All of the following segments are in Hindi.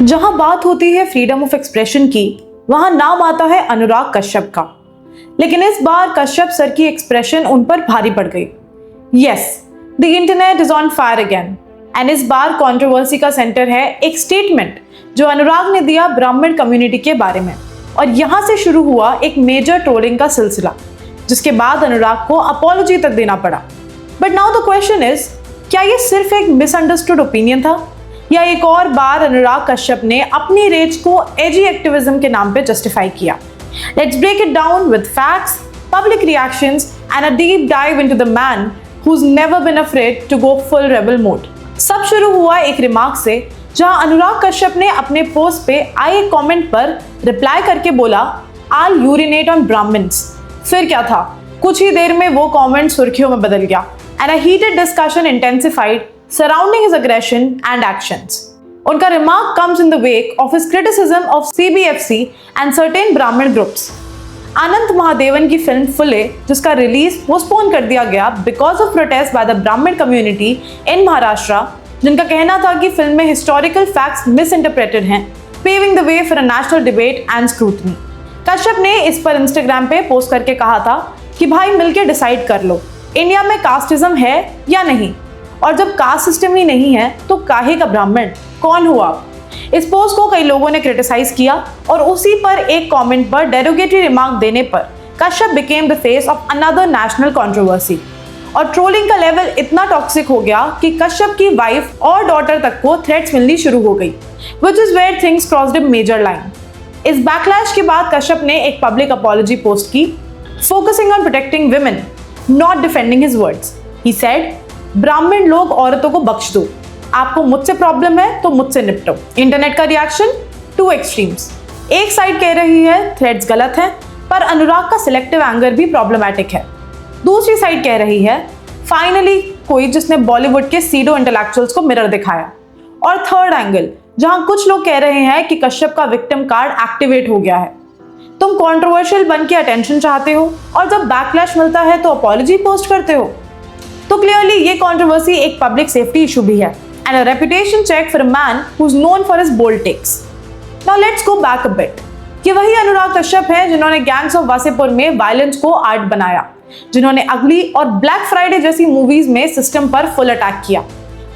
जहां बात होती है फ्रीडम ऑफ एक्सप्रेशन की, वहां नाम आता है अनुराग कश्यप का। लेकिन इस बार कश्यप सर की एक्सप्रेशन उन पर भारी पड़ गई। Yes, the internet is on fire again. And इस बार कंट्रोवर्सी का सेंटर है एक स्टेटमेंट जो अनुराग ने दिया ब्राह्मण कम्युनिटी के बारे में। और यहां से शुरू हुआ एक मेजर ट्रोलिंग का सिलसिला, जिसके बाद अनुराग को अपॉलॉजी तक देना पड़ा। But now the question is, क्या ये सिर्फ एक मिसअंडरस्टूड ओपिनियन था, या एक और बार अनुराग कश्यप ने अपनी रेज को एजी एक्टिविज्म के नाम पे जस्टिफाई किया? Let's break it down with facts, public reactions and a deep dive into the man who's never been afraid to go full rebel mode। सब शुरू हुआ एक रिमार्क से, जहां अनुराग कश्यप ने अपने पोस्ट पे आए कमेंट पर रिप्लाई करके बोला, I'll urinate on Brahmins। फिर क्या था, कुछ ही देर में वो कमेंट सुर्खियों में बदल गया and a heated discussion intensified surrounding his aggression and actions। उनका remark comes in the wake of his criticism of CBFC and certain Brahmin groups। अनंत महादेवन की फिल्म फुले, जिसका रिलीज पोस्टपोन कर दिया गया because of protest by the ब्राह्मण कम्युनिटी इन महाराष्ट्र, जिनका कहना था कि फिल्म में हिस्टोरिकल फैक्ट्स मिस इंटरप्रेटेड हैं, paving the way for a national debate and scrutiny. Kashyap ने इस पर इंस्टाग्राम पे पोस्ट करके कहा था कि भाई मिलके डिसाइड कर लो, इंडिया में कास्टिज्म है या नहीं, और जब कास्ट सिस्टम ही नहीं है तो काहे का ब्राह्मण, कौन हुआ? इस पोस्ट को कई लोगों ने क्रिटिसाइज किया और उसी पर एक कमेंट पर डेरोगेटरी रिमार्क देने पर Kashyap became the face of another national controversy. और ट्रोलिंग का लेवल इतना टॉक्सिक हो गया कि कश्यप की वाइफ और डॉटर तक को थ्रेट्स मिलनी शुरू हो गई, which is where things crossed a major line. इस बैकलैश के बाद कश्यप ने एक पब्लिक अपॉलॉजी पोस्ट की, focusing on protecting women, not defending his words. He said, ब्राह्मण लोग औरतों को बख्श दो, आपको मुझसे प्रॉब्लम है तो मुझसे निपटो। इंटरनेट का रिएक्शन, टू एक्सट्रीम्स। एक साइड कह रही है थ्रेड्स गलत हैं, पर अनुराग का सिलेक्टिव एंगर भी प्रॉब्लमैटिक है। दूसरी साइड कह रही है फाइनली कोई जिसने बॉलीवुड के सीडो इंटेलेक्चुअल्स को मिरर दिखाया। और थर्ड एंगल, जहां कुछ लोग कह रहे हैं कि कश्यप का विक्टिम कार्ड एक्टिवेट हो गया है। तुम कंट्रोवर्शियल बन के अटेंशन चाहते हो और जब बैकलैश मिलता है तो अपॉलॉजी पोस्ट करते हो। तो क्लियरली ये कंट्रोवर्सी एक पब्लिक सेफ्टी इशू भी है and a reputation check for a man who's known for his bold takes। Now let's go back a bit। कि वही अनुराग कश्यप हैं जिन्होंने गैंग्स ऑफ वासेपुर में वायलेंस को आर्ट बनाया, जिन्होंने अगली और ब्लैक फ्राइडे जैसी मूवीज में सिस्टम पर फुल अटैक किया,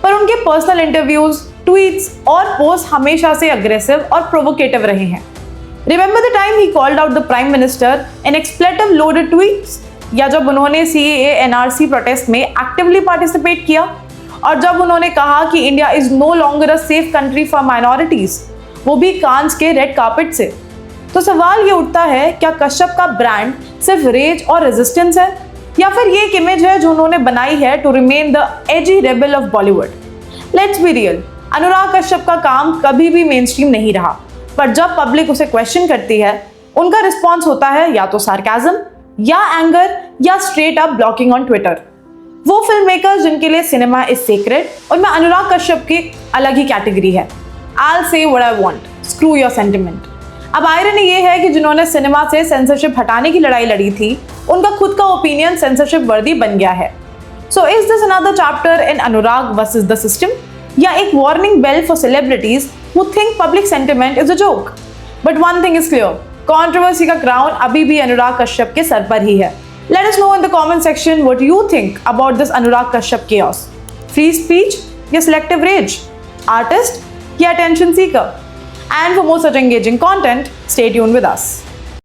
पर उनके पर्सनल इंटरव्यूज, ट्वीट्स और पोस्ट हमेशा से अग्रेसिव और प्रोवोकेटिव रहे हैं। Remember the time he called out the Prime Minister in expletive loaded tweets? या जब उन्होंने CAA NRC प्रोटेस्ट में एक्टिवली पार्टिसिपेट किया, और जब उन्होंने कहा कि India is no longer a safe country for minorities, वो भी कांस के रेड कार्पेट से। तो सवाल ये उठता है, क्या कश्यप का ब्रांड सिर्फ रेज और रेजिस्टेंस है, या फिर ये एक इमेज है जो उन्होंने बनाई है to remain the edgy rebel of Bollywood? Let's be real, Anurag Kashyap का काम कभी भी मेन स्ट्रीम नहीं रहा, पर जब पब्लिक उसे क्वेश्चन करती है, उनका रिस्पॉन्स होता है या तो सार्काज्म, या एंगर, या straight up blocking on Twitter. वो फिल्म मेकर्स जिनके लिए सिनेमा इज सेक्रेड, उनमें अनुराग कश्यप की अलग ही कैटेगरी है। I'll say what I want, screw your sentiment। अब आयरनी ये है कि जिन्होंने सिनेमा से सेंसरशिप हटाने की लड़ाई लड़ी थी, उनका खुद का ओपिनियन सेंसरशिप वर्दी बन गया है। So is this another chapter in Anurag versus the system? या एक warning bell for celebrities who think public sentiment is a joke? But one thing is clear, controversy का क्राउन अभी भी अनुराग कश्यप के सर पर ही है। Let us know in the comment section what you think about this Anurag Kashyap chaos. Free speech या selective rage? Artist या attention seeker? And for more such engaging content, stay tuned with us.